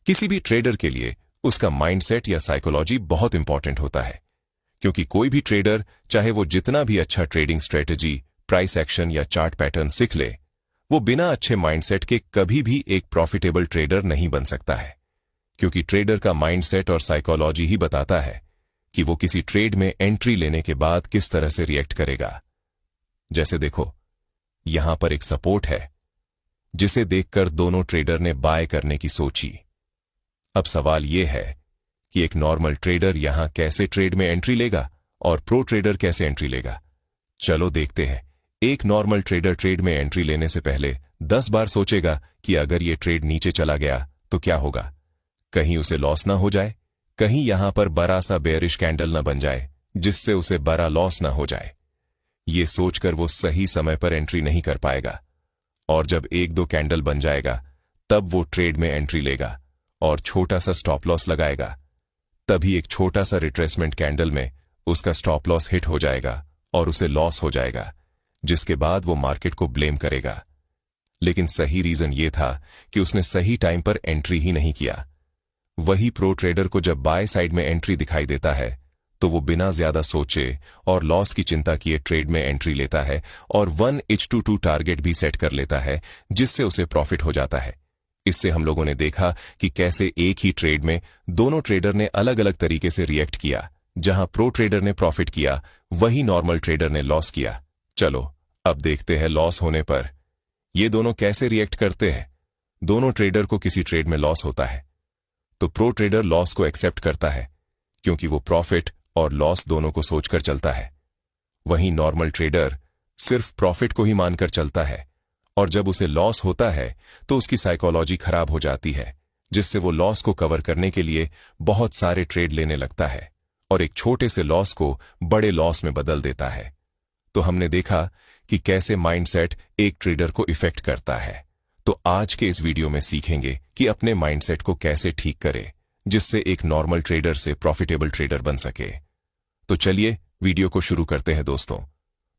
किसी भी ट्रेडर के लिए उसका माइंडसेट या साइकोलॉजी बहुत इंपॉर्टेंट होता है, क्योंकि कोई भी ट्रेडर चाहे वो जितना भी अच्छा ट्रेडिंग स्ट्रेटजी, प्राइस एक्शन या चार्ट पैटर्न सीख ले, वो बिना अच्छे माइंडसेट के कभी भी एक प्रॉफिटेबल ट्रेडर नहीं बन सकता है। क्योंकि ट्रेडर का माइंडसेट और साइकोलॉजी ही बताता है कि वो किसी ट्रेड में एंट्री लेने के बाद किस तरह से रिएक्ट करेगा। जैसे देखो, यहां पर एक सपोर्ट है जिसे देखकर दोनों ट्रेडर ने बाय करने की सोची। अब सवाल यह है कि एक नॉर्मल ट्रेडर यहां कैसे ट्रेड में एंट्री लेगा और प्रो ट्रेडर कैसे एंट्री लेगा। चलो देखते हैं। एक नॉर्मल ट्रेडर ट्रेड में एंट्री लेने से पहले 10 बार सोचेगा कि अगर ये ट्रेड नीचे चला गया तो क्या होगा, कहीं उसे लॉस ना हो जाए, कहीं यहां पर बड़ा सा बेयरिश कैंडल ना बन जाए जिससे उसे बड़ा लॉस ना हो जाए। ये सोचकर वो सही समय पर एंट्री नहीं कर पाएगा, और जब 1-2 कैंडल बन जाएगा तब वो ट्रेड में एंट्री लेगा और छोटा सा स्टॉप लॉस लगाएगा। तभी एक छोटा सा रिट्रेसमेंट कैंडल में उसका स्टॉप लॉस हिट हो जाएगा और उसे लॉस हो जाएगा, जिसके बाद वो मार्केट को ब्लेम करेगा। लेकिन सही रीजन ये था कि उसने सही टाइम पर एंट्री ही नहीं किया। वही प्रो ट्रेडर को जब बाय साइड में एंट्री दिखाई देता है तो वो बिना ज्यादा सोचे और लॉस की चिंता किए ट्रेड में एंट्री लेता है और 1H22 टारगेट भी सेट कर लेता है, जिससे उसे प्रॉफिट हो जाता है। इससे हम लोगों ने देखा कि कैसे एक ही ट्रेड में दोनों ट्रेडर ने अलग अलग तरीके से रिएक्ट किया। जहां प्रो ट्रेडर ने प्रॉफिट किया, वही नॉर्मल ट्रेडर ने लॉस किया। चलो अब देखते हैं लॉस होने पर ये दोनों कैसे रिएक्ट करते हैं। दोनों ट्रेडर को किसी ट्रेड में लॉस होता है तो प्रो ट्रेडर लॉस को एक्सेप्ट करता है, क्योंकि वो प्रॉफिट और लॉस दोनों को सोचकर चलता है। वहीं नॉर्मल ट्रेडर सिर्फ प्रॉफिट को ही मानकर चलता है, और जब उसे लॉस होता है तो उसकी साइकोलॉजी खराब हो जाती है, जिससे वो लॉस को कवर करने के लिए बहुत सारे ट्रेड लेने लगता है और एक छोटे से लॉस को बड़े लॉस में बदल देता है। तो हमने देखा कि कैसे माइंडसेट एक ट्रेडर को इफेक्ट करता है। तो आज के इस वीडियो में सीखेंगे कि अपने माइंडसेट को कैसे ठीक करें, जिससे एक नॉर्मल ट्रेडर से प्रॉफिटेबल ट्रेडर बन सके। तो चलिए वीडियो को शुरू करते हैं दोस्तों।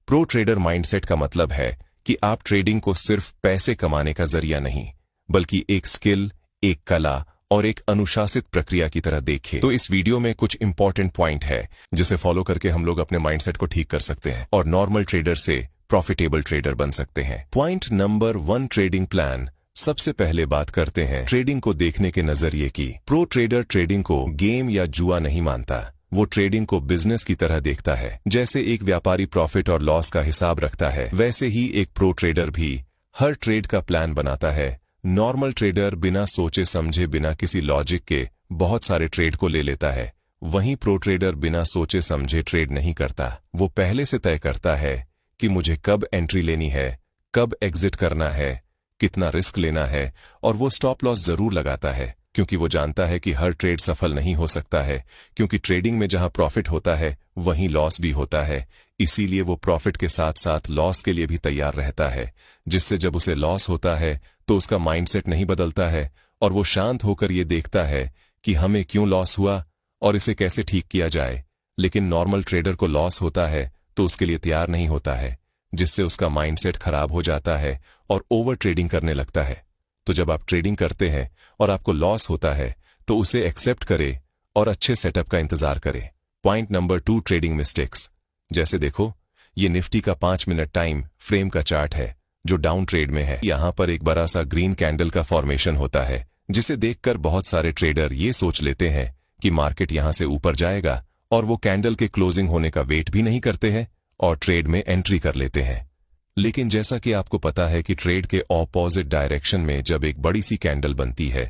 प्रो ट्रेडर माइंडसेट का मतलब है कि आप ट्रेडिंग को सिर्फ पैसे कमाने का जरिया नहीं, बल्कि एक स्किल, एक कला और एक अनुशासित प्रक्रिया की तरह देखें। तो इस वीडियो में कुछ इंपॉर्टेंट पॉइंट है जिसे फॉलो करके हम लोग अपने माइंडसेट को ठीक कर सकते हैं और नॉर्मल ट्रेडर से प्रॉफिटेबल ट्रेडर बन सकते हैं। Point number 1, trading plan. सबसे पहले बात करते हैं ट्रेडिंग को देखने के नजरिए की। प्रो ट्रेडर ट्रेडिंग को गेम या जुआ नहीं मानता, वो ट्रेडिंग को बिजनेस की तरह देखता है। जैसे एक व्यापारी प्रॉफिट और लॉस का हिसाब रखता है, वैसे ही एक प्रो ट्रेडर भी हर ट्रेड का प्लान बनाता है। नॉर्मल ट्रेडर बिना सोचे समझे, बिना किसी लॉजिक के बहुत सारे ट्रेड को ले लेता है। वहीं प्रो ट्रेडर बिना सोचे समझे ट्रेड नहीं करता। वो पहले से तय करता है कि मुझे कब एंट्री लेनी है, कब एग्जिट करना है, कितना रिस्क लेना है, और वो स्टॉप लॉस जरूर लगाता है, क्योंकि वो जानता है कि हर ट्रेड सफल नहीं हो सकता है, क्योंकि ट्रेडिंग में जहां प्रॉफिट होता है वहीं लॉस भी होता है। इसीलिए वो प्रॉफिट के साथ साथ लॉस के लिए भी तैयार रहता है, जिससे जब उसे लॉस होता है तो उसका माइंडसेट नहीं बदलता है और वो शांत होकर ये देखता है कि हमें क्यों लॉस हुआ और इसे कैसे ठीक किया जाए। लेकिन नॉर्मल ट्रेडर को लॉस होता है तो उसके लिए तैयार नहीं होता है, जिससे उसका माइंडसेट खराब हो जाता है और ओवर ट्रेडिंग करने लगता है। तो जब आप ट्रेडिंग करते हैं और आपको लॉस होता है तो उसे एक्सेप्ट करें और अच्छे सेटअप का इंतजार करें। Point number 2, trading mistakes. जैसे देखो, ये निफ्टी का 5 मिनट टाइम फ्रेम का चार्ट है जो डाउन ट्रेड में है। यहां पर एक बड़ा सा ग्रीन कैंडल का फॉर्मेशन होता है, जिसे देखकर बहुत सारे ट्रेडर ये सोच लेते हैं कि मार्केट यहां से ऊपर जाएगा, और वो कैंडल के क्लोजिंग होने का वेट भी नहीं करते हैं और ट्रेड में एंट्री कर लेते हैं। लेकिन जैसा कि आपको पता है कि ट्रेड के ऑपोजिट डायरेक्शन में जब एक बड़ी सी कैंडल बनती है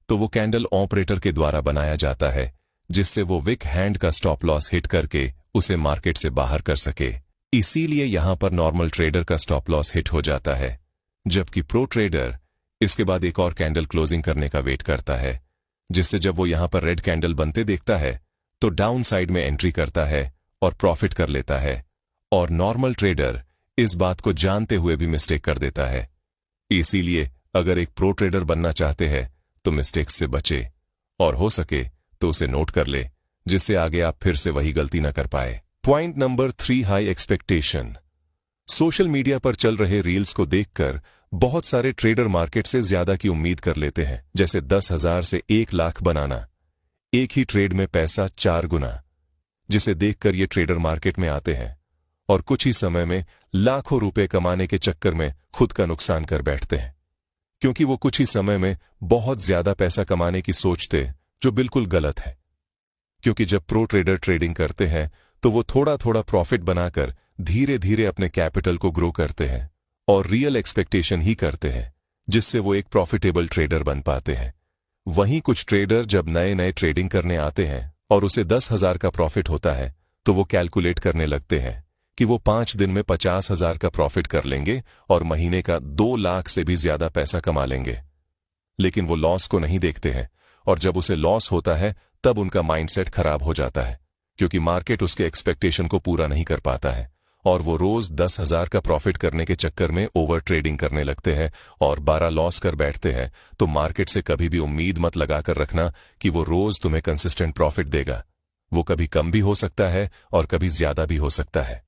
तो वो कैंडल ऑपरेटर के द्वारा बनाया जाता है, जिससे वो विक हैंड का स्टॉप लॉस हिट करके उसे मार्केट से बाहर कर सके। इसीलिए यहां पर नॉर्मल ट्रेडर का स्टॉप लॉस हिट हो जाता है, जबकि प्रो ट्रेडर इसके बाद एक और कैंडल क्लोजिंग करने का वेट करता है, जिससे जब वो यहां पर रेड कैंडल बनते देखता है तो डाउन साइड में एंट्री करता है और प्रॉफिट कर लेता है। और नॉर्मल ट्रेडर इस बात को जानते हुए भी मिस्टेक कर देता है। इसीलिए अगर एक प्रो ट्रेडर बनना चाहते हैं तो मिस्टेक्स से बचे, और हो सके तो उसे नोट कर ले, जिससे आगे आप फिर से वही गलती न कर पाए। Point number 3, high expectation. Social media पर चल रहे रील्स को देखकर बहुत सारे ट्रेडर मार्केट से ज्यादा की उम्मीद कर लेते हैं, जैसे 10,000 से 1 लाख बनाना, एक ही ट्रेड में पैसा 4 गुना, जिसे देखकर ये ट्रेडर मार्केट में आते हैं और कुछ ही समय में लाखों रुपए कमाने के चक्कर में खुद का नुकसान कर बैठते हैं, क्योंकि वो कुछ ही समय में बहुत ज्यादा पैसा कमाने की सोचते, जो बिल्कुल गलत है। क्योंकि जब प्रो ट्रेडर ट्रेडिंग करते हैं तो वो थोड़ा थोड़ा प्रॉफिट बनाकर धीरे धीरे अपने कैपिटल को ग्रो करते हैं और रियल एक्सपेक्टेशन ही करते हैं, जिससे वो एक प्रॉफिटेबल ट्रेडर बन पाते हैं। वहीं कुछ ट्रेडर जब नए नए ट्रेडिंग करने आते हैं और उसे 10,000 का प्रॉफिट होता है तो वो कैलकुलेट करने लगते हैं कि वो 5 दिन में 50,000 का प्रॉफिट कर लेंगे और महीने का 2 लाख से भी ज्यादा पैसा कमा लेंगे। लेकिन वो लॉस को नहीं देखते हैं, और जब उसे लॉस होता है तब उनका माइंडसेट खराब हो जाता है, क्योंकि मार्केट उसके एक्सपेक्टेशन को पूरा नहीं कर पाता है और वो रोज 10,000 का प्रॉफिट करने के चक्कर में ओवर ट्रेडिंग करने लगते हैं और 12 लॉस कर बैठते हैं। तो मार्केट से कभी भी उम्मीद मत लगाकर रखना कि वो रोज तुम्हें कंसिस्टेंट प्रॉफिट देगा। वो कभी कम भी हो सकता है और कभी ज्यादा भी हो सकता है।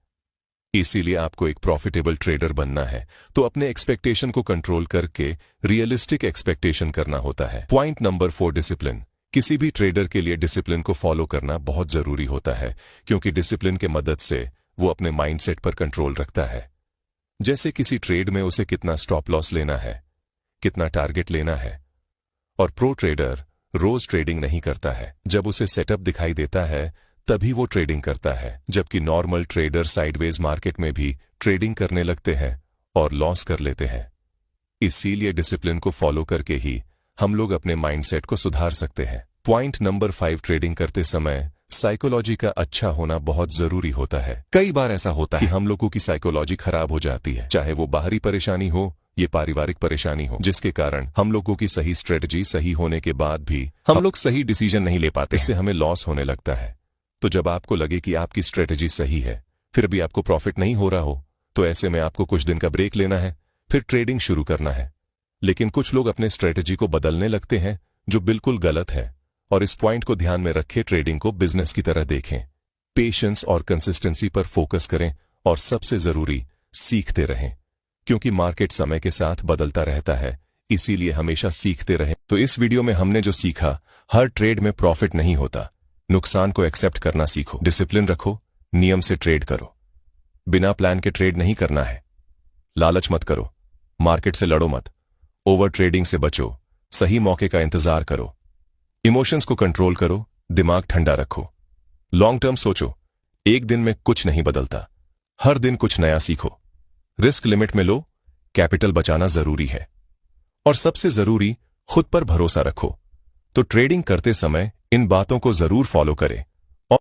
इसीलिए आपको एक प्रॉफिटेबल ट्रेडर बनना है तो अपने एक्सपेक्टेशन को कंट्रोल करके रियलिस्टिक एक्सपेक्टेशन करना होता है। Point number 4, discipline. किसी भी ट्रेडर के लिए डिसिप्लिन को फॉलो करना बहुत जरूरी होता है, क्योंकि डिसिप्लिन के मदद से वो अपने माइंडसेट पर कंट्रोल रखता है। जैसे किसी ट्रेड में उसे कितना स्टॉप लॉस लेना है, कितना टारगेट लेना है। और प्रो ट्रेडर रोज ट्रेडिंग नहीं करता है, जब उसे सेटअप दिखाई देता है तभी वो ट्रेडिंग करता है, जबकि नॉर्मल ट्रेडर साइडवेज मार्केट में भी ट्रेडिंग करने लगते हैं और लॉस कर लेते हैं। इसीलिए डिसिप्लिन को फॉलो करके ही हम लोग अपने माइंडसेट को सुधार सकते हैं। पॉइंट नंबर 5, ट्रेडिंग करते समय साइकोलॉजी का अच्छा होना बहुत जरूरी होता है। कई बार ऐसा होता है कि हम लोगों की साइकोलॉजी खराब हो जाती है, चाहे वो बाहरी परेशानी हो ये पारिवारिक परेशानी हो, जिसके कारण हम लोगों की सही स्ट्रेटजी सही होने के बाद भी हम लोग सही डिसीजन नहीं ले पाते, इससे हमें लॉस होने लगता है। तो जब आपको लगे कि आपकी स्ट्रेटजी सही है फिर भी आपको प्रॉफिट नहीं हो रहा हो, तो ऐसे में आपको कुछ दिन का ब्रेक लेना है, फिर ट्रेडिंग शुरू करना है। लेकिन कुछ लोग अपने स्ट्रेटजी को बदलने लगते हैं, जो बिल्कुल गलत है, और इस पॉइंट को ध्यान में रखे ट्रेडिंग को बिजनेस की तरह देखें। पेशेंस और कंसिस्टेंसी पर फोकस करें और सबसे जरूरी सीखते रहें, क्योंकि मार्केट समय के साथ बदलता रहता है, इसीलिए हमेशा सीखते रहें। तो इस वीडियो में हमने जो सीखा, हर ट्रेड में प्रॉफिट नहीं होता, नुकसान को एक्सेप्ट करना सीखो, डिसिप्लिन रखो, नियम से ट्रेड करो, बिना प्लान के ट्रेड नहीं करना है, लालच मत करो, मार्केट से लड़ो मत, ओवर ट्रेडिंग से बचो, सही मौके का इंतजार करो, इमोशंस को कंट्रोल करो, दिमाग ठंडा रखो, लॉन्ग टर्म सोचो। एक दिन में कुछ नहीं बदलता, हर दिन कुछ नया सीखो, रिस्क लिमिट में लो, कैपिटल बचाना जरूरी है, और सबसे जरूरी खुद पर भरोसा रखो। तो ट्रेडिंग करते समय इन बातों को जरूर फॉलो करें।